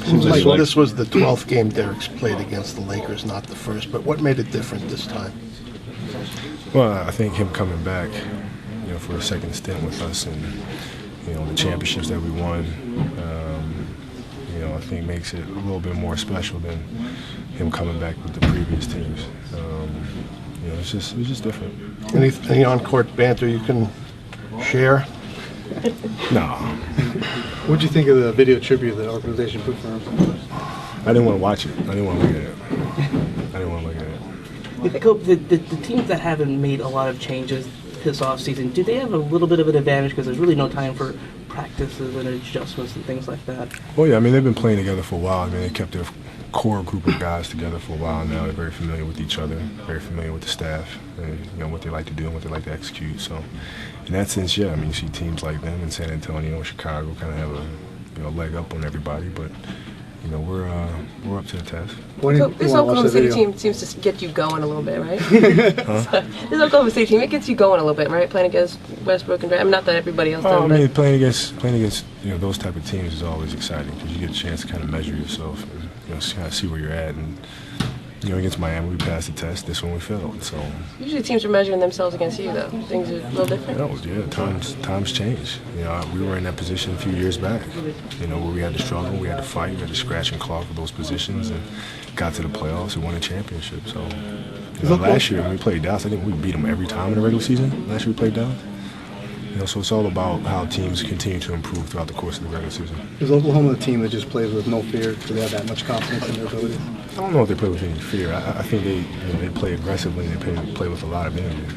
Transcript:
Seems like this was the 12th game Derek's played against the Lakers, not the first. But what made it different this time? Well, I think him coming back, for a second stint with us, and the championships that we won, I think makes it a little bit more special than him coming back with the previous teams. It's just different. Any on-court banter you can share? No. What'd you think of the video tribute the organization put for him? I didn't want to watch it. I didn't want to look at it. Kobe, the teams that haven't made a lot of changes this offseason, do they have a little bit of an advantage because there's really no time for practices and adjustments and things like that? Well, yeah, they've been playing together for a while. They kept their core group of guys together for a while now. They're very familiar with each other, very familiar with the staff, and what they like to do and what they like to execute. So, in that sense, yeah, you see teams like them in San Antonio, Chicago, kind of have a leg up on everybody, but we're up to the task. So this Oklahoma City team seems to get you going a little bit, right? This Oklahoma City team, it gets you going a little bit, right? Playing against Westbrook and not that everybody else does. Playing against those type of teams is always exciting because you get a chance to kind of measure yourself and kind of see where you're at. And against Miami, we passed the test. This one we failed. So usually teams are measuring themselves against you, though. Things are a little different. No, yeah, times change. We were in that position a few years back. Where we had to struggle, we had to fight, we had to scratch and claw for those positions, and got to the playoffs and won a championship. So last year when we played Dallas, I think we beat them every time in the regular season. Last year we played Dallas. So it's all about how teams continue to improve throughout the course of the regular season. Is Oklahoma a team that just plays with no fear? Do they have that much confidence in their abilities? I don't know if they play with any fear. I think they play aggressively and they play with a lot of energy.